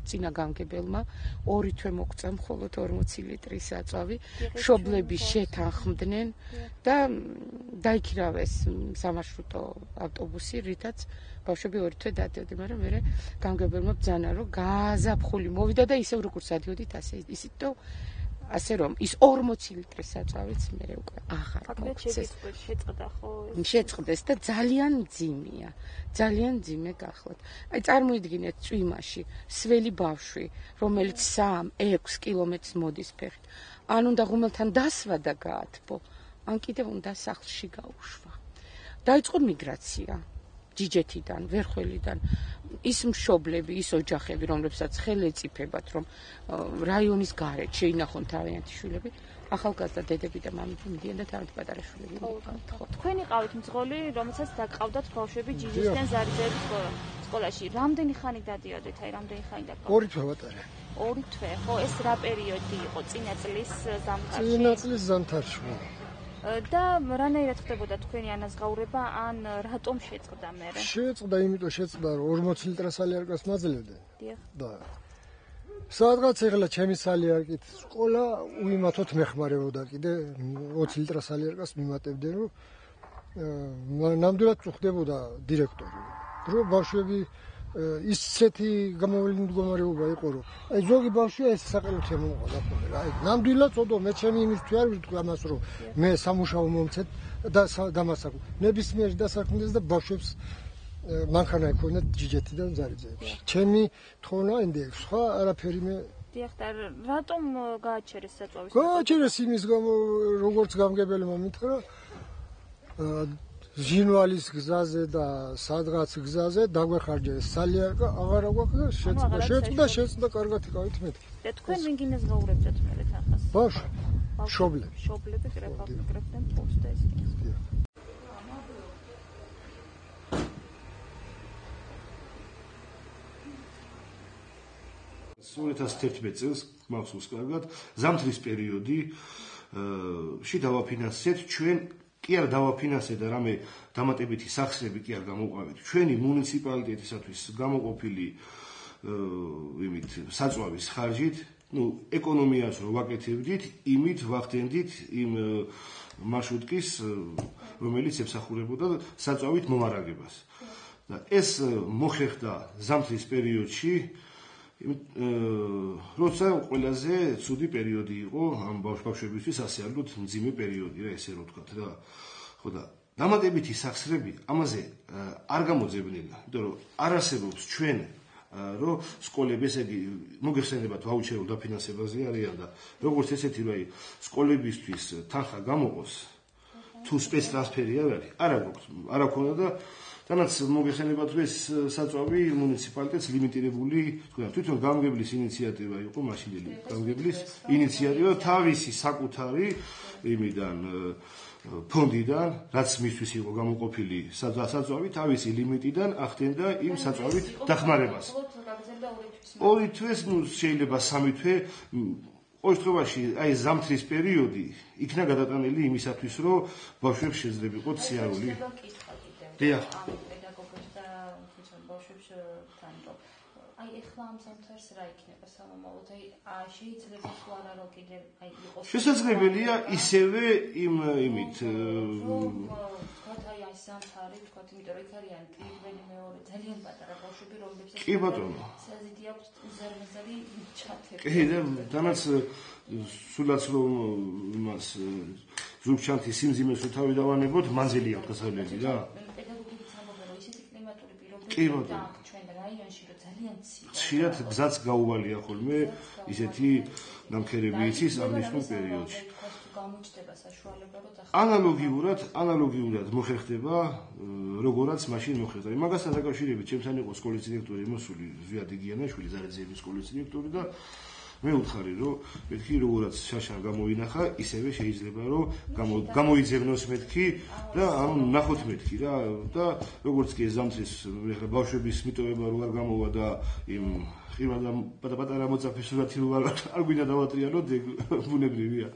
წინა გამგებელმა 2 თვე მოგწა მხოლოდ 40 ლიტრის საწვავი, მშობლები შეთანხმდნენ და დაიქირავეს სამარშრუტო ავტობუსი, რითაც ბავშვები 2 თვე დადიოდნენ, მაგრამ მე გამგებელმა ბრძანა, რომ გააზაფხული მოვიდა და ისევ როგორც ადიოდით, ასე ისიც და ასე რომ ის 40 ლიტრის საწვავიც მე უკვე აღარ მოგწეს. შეწყდა ხო? შეწყდეს და ძალიან მძიმეა. ძალიან მძიმე გახლავთ. აი წარმოიდგინეთ წვიმაში სველი ბავშვი, რომელიც 3-6 კილომეტრს მოდის ფეხით. ან უნდა ღუმელთან დასვა და გაათბო, ან კიდევ უნდა სახლში გაუშვა. დაიწყო მიგრაცია. ჯიჯეთიდან, ვერხველიდან ის მშობლები, ის ოჯახები, რომლებსაც ხელი ეწიფებათ, რომ რაიონის გარეთ შეინახონ თავიანთი შვილები, ახალგაზრდა დედები და მამები მიდიან და თავიანთი პატარა შვილები მიყვანთ. თქვენი ყავით მძღოლი, რომელსაც დაგყავდათ ბავშვები ჯიჯისკენ ზარიძეების სკოლაში. რამდენი ხანი დადიოდით? აი, რამდენი ხანი დაგყავდათ? 2 თვე ვატარე. 2 თვე, ხო, ეს რა პერიოდი იყო? წინა წლის ზამთარში? წინა წლის ზამთარში. და რანაირად ხდებოდა თქვენი ანაზღაურება, ან რატომ შეწყდა მე? შეწყდა, იმიტომ შეწყდა, რომ 40 ლიტრ სალიარკას მაძლევდნენ. დიახ. და სადღაც ეხლა ჩემი სალიარკით სკოლა უიმათოდ მეხმარებოდა კიდე 20 ლიტრ სალიარკას მიმატებდნენ, რომ ნამდვილად წუხდებოდა დირექტორი. რომ ბავშვები ისეთი გამოვლენილი მდგომარეობა იყო, რომ აი ზოგი ბავშვია ეს საყელოთია მომყვა და აი ნამდვილად წოდო მე ჩემი იმისთვის არ ვიტყვი ამას, რომ მე სამუშაო მომცეთ და დამასაკო. ნებისმიერ დასაქმდეს და ბავშვებს მანქანა ექონათ ჯიჯეთიდან ზარიძეებში. ჩემი თხოვნა ინდექ სხვა არაფერი მე დიახ, და რატომ გააჩერეს საწვავის? გააჩერეს იმის გამო, როგორც გამგებელმა მითხრა, ჟინვალის გზაზე და სადღაც გზაზე დაგვეხარჯეს სალიარკა, აღარა გვაქვს და შეწყდა კარგად იყავით მეთქი. და თქვენ ვინ გინაზღაურებდათ მე თანხას? ბავშვი, მშობლები. მშობლები კრებდნენ ფულს და ეს კი. სულ 2011 წელს მახსოვს კარგად, ზამთრის პერიოდში დავაფინანსეთ ჩვენ კი არ დავაფინანსეთ და რამე დამატებითი სახსრები კი არ გამოვყავით. ჩვენი მუნიციპალიტეტისათვის გამოყოფილი იმით საწვავის ხარჯით, ეკონომიას რო ვაკეთებდით, იმით ვახდენდით იმ მარშრუტკის, რომელიც ემსახურებოდა საწვავით მომარაგებას. და ეს მოხერხდა ზამთრის პერიოდში, როცა ყველაზე ცუდი პერიოდი იყო ამ ბავშვებისთვის, ასეულოდ მძიმე პერიოდი რა ესე რო ვთქვათ რა. ხო და დამატებითი სახსრები ამაზე არ გამოძებნილა, იმიტომ რომ არ არსებობს ჩვენ რომ სკოლები, ესე იგი მოგეხსენებათ ვაუჩერულ დაფინანსებაზე არიან და როგორც ესეთი რომ აი სკოლებისთვის თანხა გამოყოს, თუ სპეცტრანსფერი არ არის, არა ქონდა და თანაც მოგეხსენებათ რომ ეს საწვავი მუნიციპალიტეტს ლიმიტირებული, თვითონ გამგებლის ინიციატივა იყო, მაშინდელი გამგებლის ინიციატივა თავისი საკუთარი იმიდან ფონდიდან, რაც მისთვის იყო გამოყოფილი საწვავი, თავისი ლიმიტიდან ახდენდა იმ საწვავით დახმარებას. 2 თვეს, შეიძლება 3 თვე, ყოველ შემთხვევაში აი ზამთრის პერიოდი იქნა გადატანილი იმისათვის, რომ ბავშვებს შეძლებიყოთ სიარული. დიახ. პედაგოგებს და თვითონ ბავშვებს თანტო. აი ეხლა ამ ზამთარს რა იქნება სამომავლოდ? აი შეიძლება სხვა რა კიდე აი იყოს. შესაძლებელია ისევე იმით აი ეს ზამთარი თქვათ, იმიტომ რომ იქ არიან პირველი, მეორე ძალიან პატარა ბავშვები, რომლებსაც კი ბატონო. საზიდი აქვს უზარმაზარი ჩათები. კი და თანაც სულაც რომ იმას ზურგჩანთი სიმძიმეს რო თავი დავანებოთ, მანძილი აქვს გასავლელი რა. კი ბატონო. ჩვენ რაიონში რო ძალიან ხშირად გზაც გაუვალია ხოლმე ისეთი ნამქერები იცის აღნიშნულ პერიოდში. ანალოგიურად მოხერხდება როგორაც მაშინ მოხერხდა. მაგასთან დაკავშირებით ჩემთან იყო სკოლის დირექტორი მოსული ზვიად იგიანაშვილი, ზარიძეების სკოლის დირექტორი და მე ვუთხარი რომ მეთქი როგორაც შაშა გამოვინახა, ისევე შეიძლება რომ გამოიძებნოს მეთქი და ნახოთ მეთქი რა და როგორც კი ზამთრის ბავშვების მიტოვება რო არ გამოვა და იმ ხიმა და პატარა მოწაფის სურათი რო არ გვინდა დავატრიალოთ, ბუნებრივია.